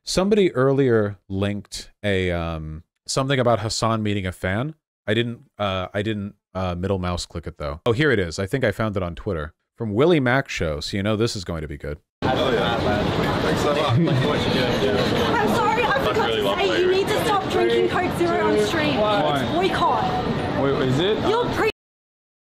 Somebody earlier linked a something about Hasan meeting a fan. I didn't middle mouse click it though. Oh, here it is. I think I found it on Twitter. From Willie Mac Show, so you know this is going to be good. I'm sorry, I forgot to say you need to stop drinking Coke Zero on stream. It's boycott. Wait, is it? You're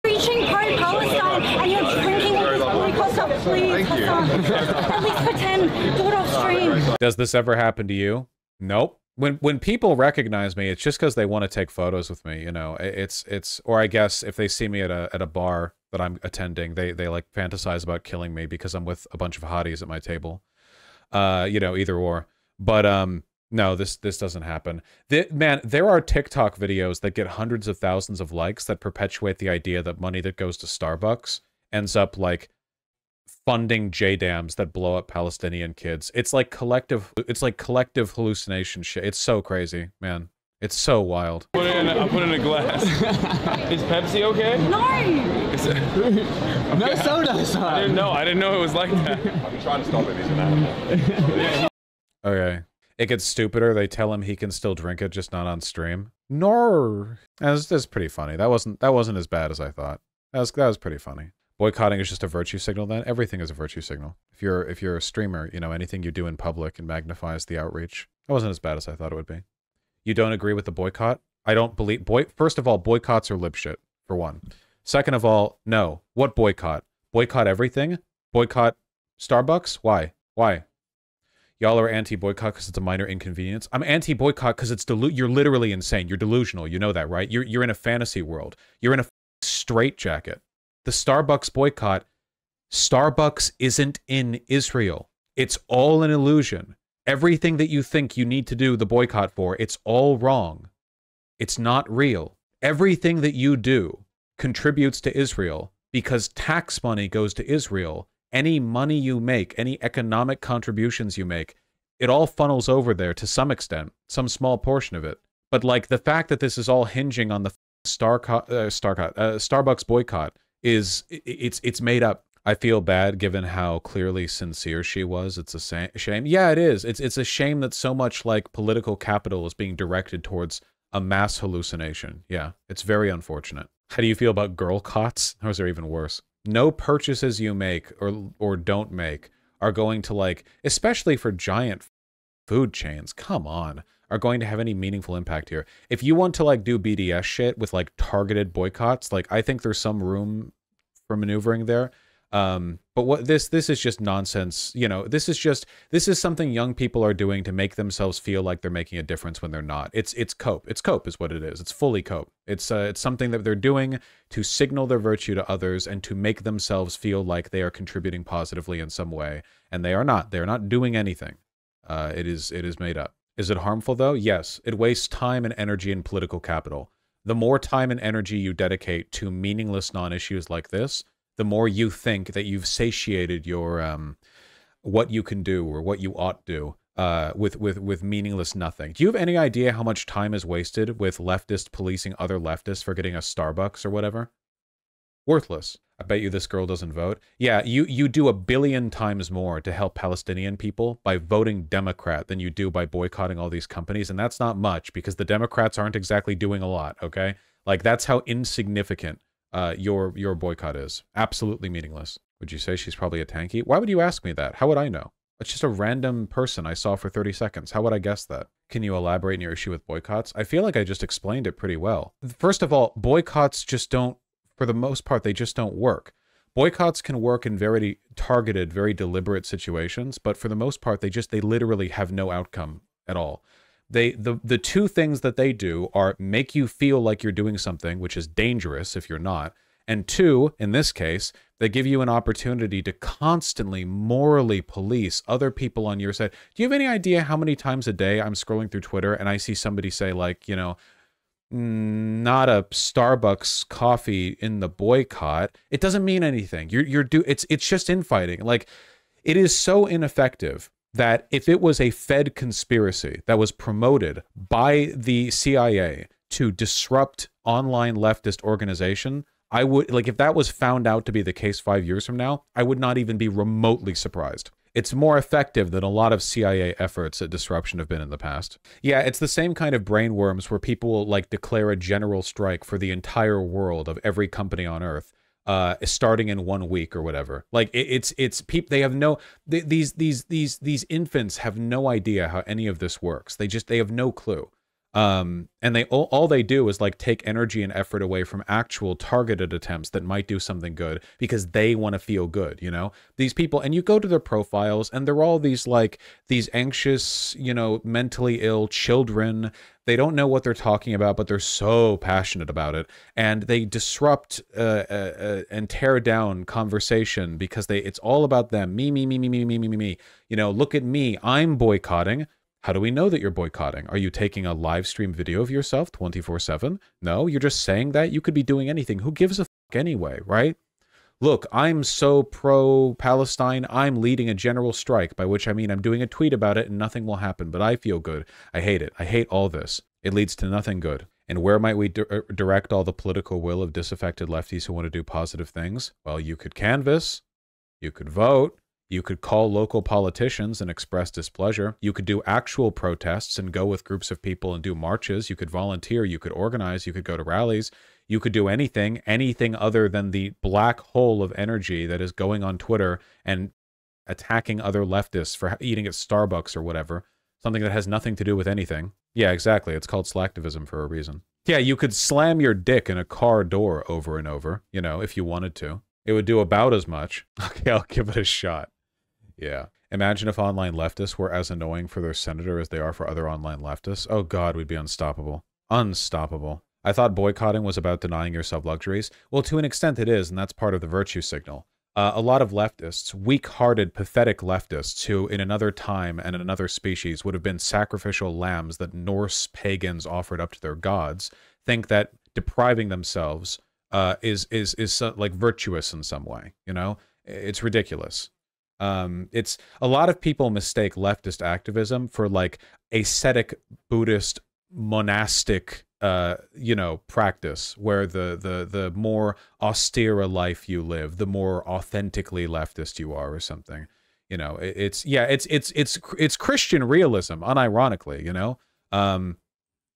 preaching pro-Palestine and you're drinking all this boycott stuff. Please, Hasan. At least pretend. Do it off stream. Does this ever happen to you? Nope. When people recognize me, it's just because they want to take photos with me. You know, or I guess if they see me at a bar that I'm attending, they like fantasize about killing me because I'm with a bunch of hotties at my table. You know, either or. But no, this doesn't happen. Man, there are TikTok videos that get hundreds of thousands of likes that perpetuate the idea that money that goes to Starbucks ends up like funding J-dams that blow up Palestinian kids. It's like collective hallucination shit. It's so crazy, man. It's so wild. I'll put in a glass. Is Pepsi okay? No! Okay. No soda, Hasan. I didn't know it was like that. I've been trying to stop it, he's an animal. Okay. It gets stupider. They tell him he can still drink it, just not on stream. No. That's pretty funny. That wasn't as bad as I thought. That was pretty funny. Boycotting is just a virtue signal then? Everything is a virtue signal. If you're a streamer, you know, anything you do in public and magnifies the outreach. That wasn't as bad as I thought it would be. You don't agree with the boycott? I don't believe... First of all, boycotts are lip shit, for one. Second of all, no. What boycott? Boycott everything? Boycott Starbucks? Why? Why? Y'all are anti-boycott because it's a minor inconvenience. I'm anti-boycott because it's you're literally insane. You're delusional. You know that, right? You're in a fantasy world. You're in a straitjacket. The Starbucks boycott, Starbucks isn't in Israel. It's all an illusion. Everything that you think you need to do the boycott for, it's all wrong. It's not real. Everything that you do contributes to Israel because tax money goes to Israel. Any money you make, any economic contributions you make, it all funnels over there to some extent, some small portion of it. But like the fact that this is all hinging on the Starbucks boycott it's made up. I feel bad given how clearly sincere she was. It's a shame. Yeah, it is. It's a shame that so much like political capital is being directed towards a mass hallucination. Yeah, it's very unfortunate. How do you feel about girl cots? Those are even worse. No purchases you make or don't make are going to like, especially for giant food chains, come on, are going to have any meaningful impact here. If you want to like do BDS shit with like targeted boycotts, like I think there's some room for maneuvering there. But what this is just nonsense. You know, this is something young people are doing to make themselves feel like they're making a difference when they're not. It's cope. It's cope is what it is. It's fully cope. It's something that they're doing to signal their virtue to others and to make themselves feel like they are contributing positively in some way, and they are not. They're not doing anything. It is made up. Is it harmful though? Yes. It wastes time and energy and political capital. The more time and energy you dedicate to meaningless non-issues like this, the more you think that you've satiated your what you can do or what you ought to do with meaningless nothing. Do you have any idea how much time is wasted with leftists policing other leftists for getting a Starbucks or whatever? Worthless. I bet you this girl doesn't vote. Yeah, you do 1 billion times more to help Palestinian people by voting Democrat than you do by boycotting all these companies, and that's not much because the Democrats aren't exactly doing a lot, okay? Like, that's how insignificant your boycott is. Absolutely meaningless. Would you say she's probably a tanky? Why would you ask me that? How would I know? It's just a random person I saw for 30 seconds. How would I guess that? Can you elaborate on your issue with boycotts? I feel like I just explained it pretty well. First of all, boycotts just don't, for the most part, they just don't work. Boycotts can work in very targeted, very deliberate situations, but for the most part, they literally have no outcome at all. The two things that they do are make you feel like you're doing something, which is dangerous if you're not, and two, in this case, they give you an opportunity to constantly morally police other people on your side. Do you have any idea how many times a day I'm scrolling through Twitter and I see somebody say like, you know, not a Starbucks coffee in the boycott? It doesn't mean anything. It's just infighting. Like, it is so ineffective that if it was a Fed conspiracy that was promoted by the CIA to disrupt online leftist organization, I would, like, if that was found out to be the case 5 years from now, I would not even be remotely surprised. It's more effective than a lot of CIA efforts at disruption have been in the past. Yeah, it's the same kind of brainworms where people will like declare a general strike for the entire world of every company on Earth, starting in 1 week or whatever. Like it's people. They have no these infants have no idea how any of this works. They have no clue. And they all they do is like take energy and effort away from actual targeted attempts that might do something good because they want to feel good, you know? These people, and you go to their profiles and they're all these like these anxious, you know, mentally ill children. They don't know what they're talking about, but they're so passionate about it, and they disrupt and tear down conversation because it's all about them. Me, me, me, me, me, me, me, me, me. You know, look at me. I'm boycotting. How do we know that you're boycotting? Are you taking a live stream video of yourself 24/7? No, you're just saying that. You could be doing anything. Who gives a fuck anyway, right? Look, I'm so pro-Palestine, I'm leading a general strike, by which I mean I'm doing a tweet about it and nothing will happen, but I feel good. I hate it. I hate all this. It leads to nothing good. And where might we direct all the political will of disaffected lefties who want to do positive things? Well, you could canvass, you could vote, you could call local politicians and express displeasure. You could do actual protests and go with groups of people and do marches. You could volunteer. You could organize. You could go to rallies. You could do anything other than the black hole of energy that is going on Twitter and attacking other leftists for eating at Starbucks or whatever. Something that has nothing to do with anything. Yeah, exactly. It's called slacktivism for a reason. Yeah, you could slam your dick in a car door over and over, you know, if you wanted to. It would do about as much. Okay, I'll give it a shot. Yeah. Imagine if online leftists were as annoying for their senator as they are for other online leftists. Oh God, we'd be unstoppable. Unstoppable. I thought boycotting was about denying yourself luxuries. Well, to an extent it is, and that's part of the virtue signal. A lot of leftists, weak-hearted, pathetic leftists who in another time and in another species would have been sacrificial lambs that Norse pagans offered up to their gods, think that depriving themselves is like virtuous in some way, you know? It's ridiculous. It's a lot of people mistake leftist activism for like ascetic Buddhist monastic you know, practice where the more austere a life you live, the more authentically leftist you are or something. You know, it's Christian realism, unironically, you know.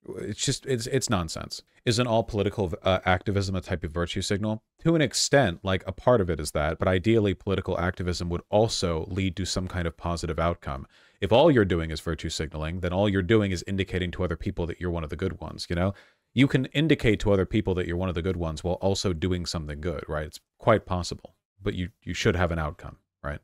It's nonsense. Isn't all political activism a type of virtue signal? To an extent, like a part of it is that, but ideally political activism would also lead to some kind of positive outcome. If all you're doing is virtue signaling, then all you're doing is indicating to other people that you're one of the good ones, you know? You can indicate to other people that you're one of the good ones while also doing something good, right? It's quite possible, but you should have an outcome, right?